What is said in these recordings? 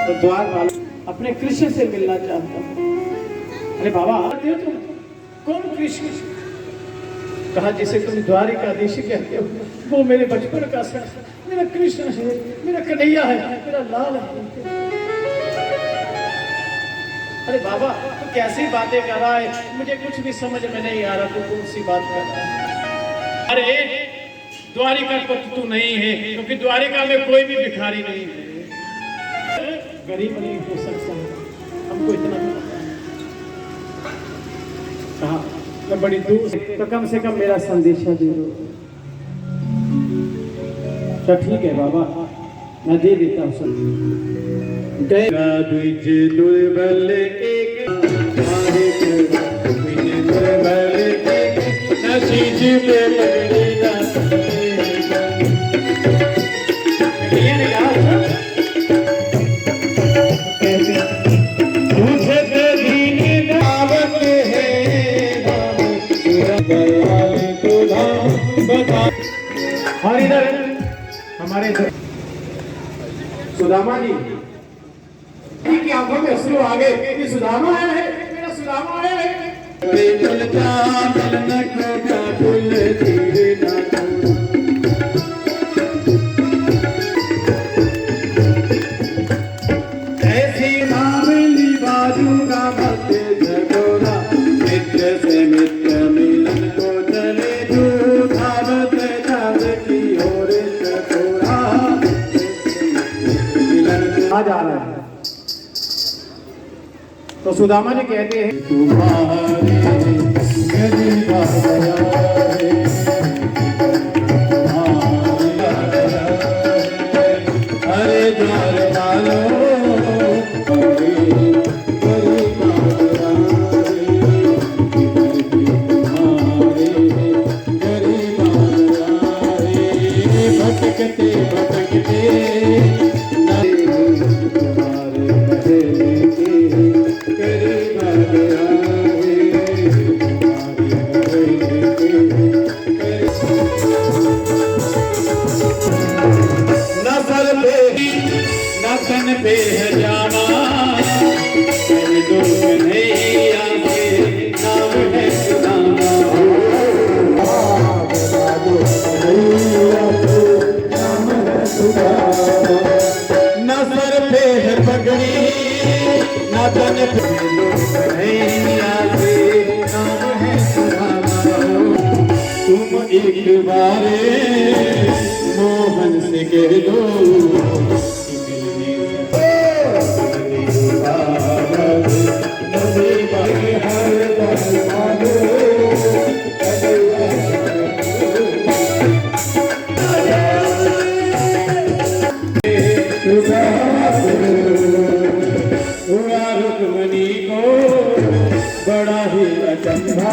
तो द्वार वाला अपने कृष्ण से मिलना चाहता हूँ। अरे बाबा तुम कौन कृष्ण? कहा जिसे तुम द्वारिकाधीश कहते हो वो मेरे बचपन का सर, मेरा कृष्ण है, मेरा कन्हैया है, मेरा लाल है। अरे बाबा तू कैसी बातें कर रहा है, मुझे कुछ भी समझ में नहीं आ रहा, तू कौन सी बात कर रहा है? अरे द्वारिका को तू नहीं है क्योंकि द्वारिका में कोई भी भिखारी नहीं है, गरीब नहीं हो सकता, हमको इतना कहा मैं बड़ी दूर से, तो कम से कम मेरा संदेशा दे दो। तो ठीक है बाबा मैं दे देता हूँ। और इधर हमारे सुदामा जी की आंखों में अश्रु आ गए कि सुदामा आया है, मेरा सुदामा आया है। ऐसी मामली बाजू का भक्त झगोरा, मित्र से मित्र मिलन को चले धावत जात की ओर चकोरा आ जा रहा है। तो सुदामा जी कहते हैं तुम्हारे अरे द्वार वालो भटकते भटकते नसन पे है जामा दो कन्हैया के नाम है सुदामा। न सर पे है पगड़ी न तन पे कन्हैया के नाम है सुदामा। तुम एक बारे मोहन से कह दो रुक्मणी को बड़ा ही अचंभा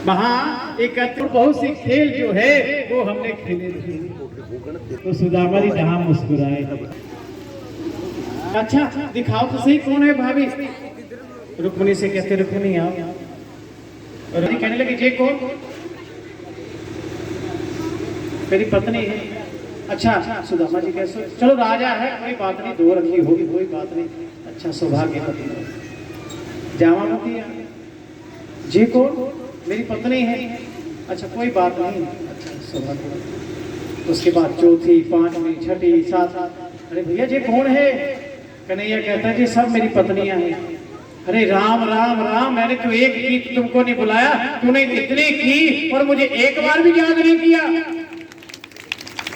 वहाँ एकत्र बहुत सी खेल जो है वो हमने खेले थे। तो सुदामा जी जहाँ मुस्कुराए, अच्छा दिखाओ तो सही कौन है भाभी। रुक्मिणी से कहते रुक्मिणी आओ, और कहने लगी जे कौन? मेरी पत्नी है। अच्छा सुदामा जी कैसे? चलो राजा है कोई बात नहीं, दो रखी होगी कोई बात नहीं। अच्छा सौभाग्य पत्नी जावा मती जे कौन? मेरी पत्नी है। अच्छा कोई बात नहीं। अच्छा सौभाग्य। उसके बाद चौथी, पांचवी, छठी, सात, अरे भैया जी कौन है? कन्हैया कहता है जी सब मेरी पत्नियां हैं। अरे राम राम राम, मैंने तो एक की तुमको नहीं बुलाया, तूने इतनी की और मुझे एक बार भी याद नहीं किया।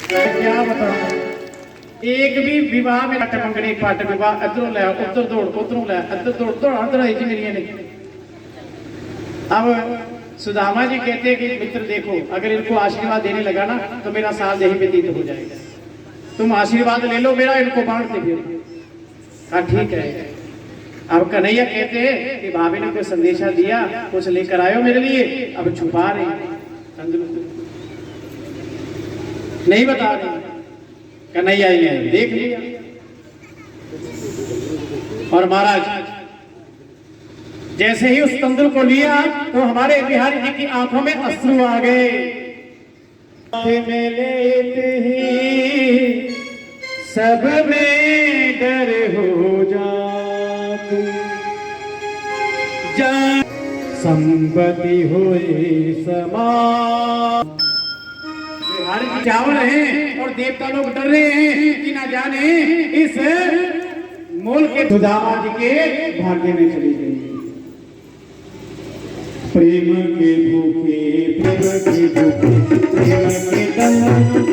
क्या बताऊं, एक भी विवाह में टमंगड़ी पाट विवाह इधरों ले उधर दौड़ उधरों ले इधर दौड़ दौड़ अंदर आई जी मेरी नहीं। अब सुदामा जी कहते हैं कि मित्र देखो, अगर इनको आशीर्वाद देने लगा ना तो मेरा साल यही व्यतीत हो जाएगा, तुम आशीर्वाद ले लो मेरा, इनको बांटते फिर। हाँ ठीक है। अब कन्हैया कहते हैं कि भाभी ने कोई संदेशा दिया, कुछ लेकर आयो मेरे लिए। अब छुपा रही, नहीं बता रही। कन्हैया ने देख लिया और महाराज जैसे ही उस तंदुर को लिया तो हमारे बिहारी जी की आंखों में अश्रु आ गए। में लेते ही सब में डर हो जाती, जान संपत्ति हुई समान। बिहारी जी चावल हैं और देवता लोग डर रहे हैं कि ना जाने इस मोल के सुदामा जी के भाग्य में चली गई। प्रेम के भूखे प्रेम के भूखे प्रेम के तन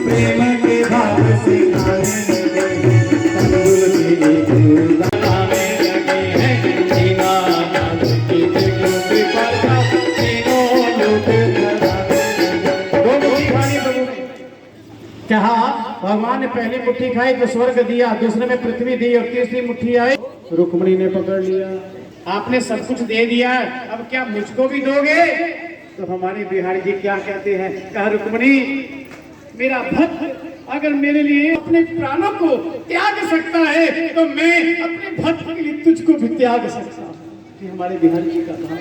प्रेम के भाव से खाने लगे, तंदुल के दाने लगे हैं जीना नाथ की देखो कृपा का तीनों लोग दो मुट्ठी खानी प्रभु ने कहा। भगवान ने पहली मुट्ठी खाई तो स्वर्ग दिया, दूसरे में पृथ्वी दी और तीसरी मुट्ठी आई रुक्मिणी ने पकड़ लिया। आपने सब कुछ दे दिया, अब क्या मुझको भी दोगे? तो हमारे बिहारी जी क्या कहते हैं, कहा रुक्मिणी मेरा भक्त अगर मेरे लिए अपने प्राणों को त्याग सकता है तो मैं अपने भक्त के लिए तुझको भी त्याग सकता हूँ। ये हमारे बिहारी जी का भाव,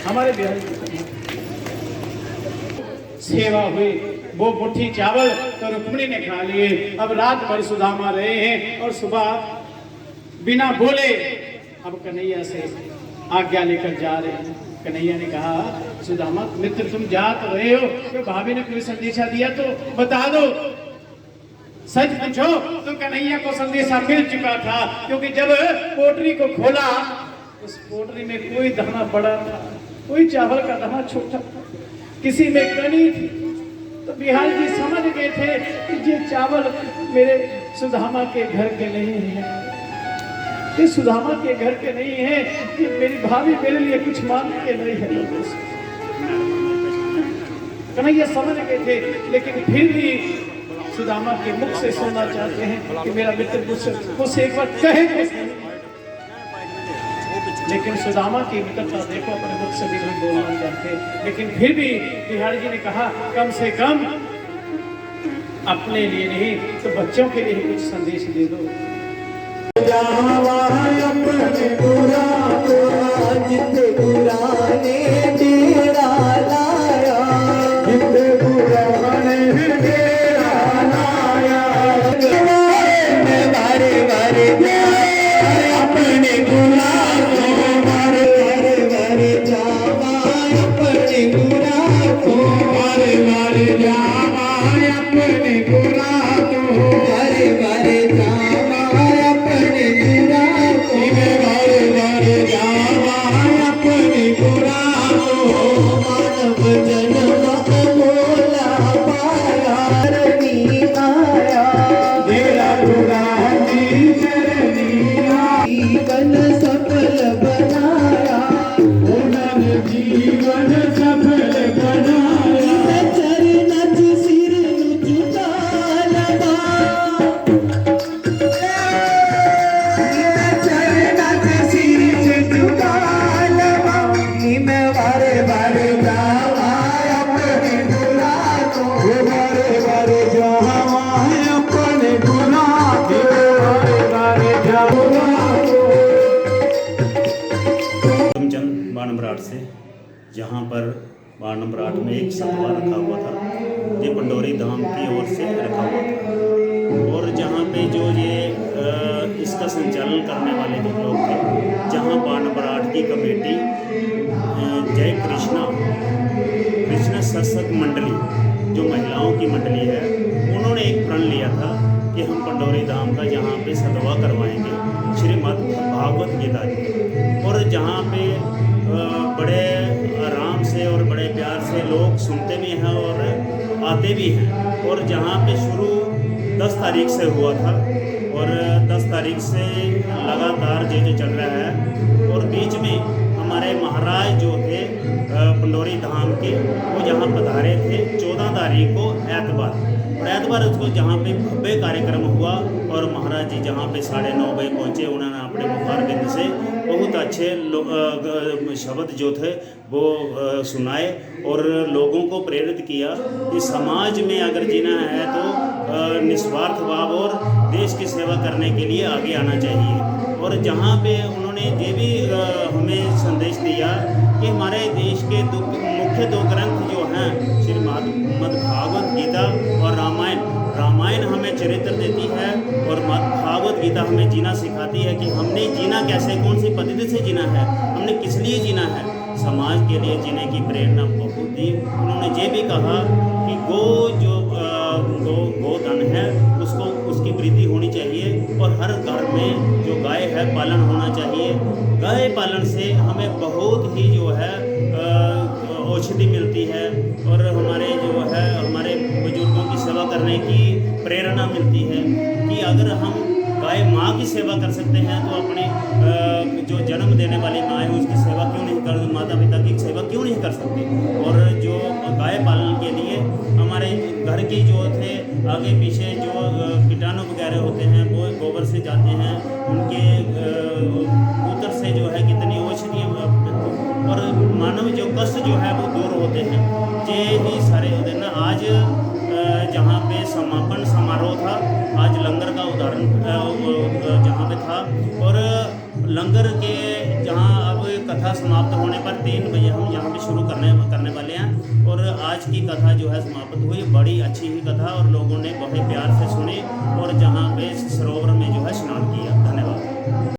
हमारे बिहारी जी का भाव। सेवा हुई, वो मुट्ठी चावल तो रुक्मिणी ने खा लिए। अब रात भर सुदामा रहे हैं और सुबह बिना बोले अब कन्हैया से आज्ञा लेकर जा रहे हैं। कन्हैया ने कहा सुदामा मित्र तुम जा तो रहे हो, तो भाभी ने कोई संदेशा दिया तो बता दो, सच पूछो। तो कन्हैया को संदेशा मिल चुका था, क्योंकि जब पोटरी को खोला उस पोटरी में कोई दाना बड़ा था, कोई चावल का दाना छोटा था, किसी में कनी थी। तो बिहारी जी समझ गए थे कि ये चावल मेरे सुदामा के घर के नहीं है, ये सुदामा के घर के नहीं है, कि मेरी भाभी मेरे लिए कुछ मांग के नहीं है लोगों से। कन्हैया समझ गए थे, लेकिन फिर भी सुदामा के मुख से सुनना चाहते हैं कि मेरा मित्र मुझसे एक बार कहे तो सही। लेकिन सुदामा की मित्रता देखो, अपने मुख से भी नहीं बोलना चाहते, लेकिन फिर भी बिहारी जी ने कहा कम से कम अपने लिए नहीं तो बच्चों के लिए कुछ संदेश दे दो। अपने बुरा जितने बुरा ने डेरा लाया, जितने बुरा ने डेरा लाया, बारे बारे अपने बुरा को बारे बारे जावा, अपने बुरा को बारे बारे जावा, अपने बुरा को बारे बारे जावा, अपने बुरा को बारे बारे जावा, अपने बुरा को। मानव जन्म बोला पाया रनी आया, तेरा बुरा जीवन सफल बनाया, उन्होंने जीवन सफल बनाया। चरण सिर झुका लगा, चरण सिर झुका लगा, मैं बारे बारे जावा अपने बुरा को, बारे बारे जावा अपने बुरा को, बारे बारे जावा। बाणम्बराट से, जहाँ पर बाणम्बराट में एक सतवा रखा हुआ था, ये पंडोरी धाम की ओर से रखा हुआ था। और जहाँ पे जो ये इसका संचालन करने वाले जो लोग थे, जहाँ बाणम्बराट की कमेटी जय कृष्णा सत्संग मंडली जो महिलाओं की मंडली है, उन्होंने एक प्रण लिया था कि हम पंडोरी धाम का जहाँ पे सदवा करवाएंगे श्रीमद् भागवत गीता जी, और जहाँ पे बड़े आराम से और बड़े प्यार से लोग सुनते भी हैं और आते भी हैं। और जहाँ पे शुरू 10 तारीख से हुआ था और 10 तारीख से लगातार जो चल रहा है, और बीच में हमारे महाराज जो थे पंडोरी धाम के, वो जहाँ पधारे थे 14 तारीख को एतवार उसको जहाँ पे भव्य कार्यक्रम हुआ, और महाराज जी जहाँ पे 9:30 बजे पहुँचे, उन्होंने अपने मुखारबिंद से बहुत अच्छे शब्द जो थे वो सुनाए और लोगों को प्रेरित किया कि समाज में अगर जीना है तो निस्वार्थ भाव और देश की सेवा करने के लिए आगे आना चाहिए। और जहाँ पे उन्होंने ये भी हमें संदेश दिया कि हमारे देश के मुख्य 2 ग्रंथ जो हैं श्रीमद् भागवत गीता और रामायण हमें चरित्र देती है, और भागवत गीता हमें जीना सिखाती है कि हमने जीना कैसे, कौन सी पद्धति से जीना है, हमने किस लिए जीना है, समाज के लिए जीने की प्रेरणा बहुत दी। उन्होंने ये भी कहा कि गोधन है उसकी वृद्धि होनी चाहिए, और हर घर में जो गाय है पालन होना चाहिए। गाय पालन से हमें बहुत ही जो है औषधि मिलती है, और हमारे बुजुर्गों की सेवा करने की प्रेरणा मिलती है कि अगर हम गाय माँ की सेवा कर सकते हैं तो अपने जो जन्म देने वाली माँ है उसकी सेवा क्यों नहीं कर, माता पिता की सेवा क्यों नहीं कर सकते। और जो गाय पालन के लिए हमारे घर की जो थे आगे पीछे जो कीटाणु वगैरह होते हैं वो गोबर से जाते हैं, उनके मूत्र से जो है कितनी औषधियाँ और मानव जो कष्ट जो है वो दूर होते हैं। ये ही सारे होते ना। आज जहाँ पे समापन समारोह था, आज लंगर का उदाहरण जहाँ पे था, और लंगर के जहाँ अब कथा समाप्त होने पर 3 बजे हम यहाँ पे शुरू करने वाले हैं। और आज की कथा जो है समाप्त हुई, बड़ी अच्छी ही कथा, और लोगों ने बहुत प्यार से सुनी, और जहाँ पे सरोवर में जो है स्नान किया। धन्यवाद।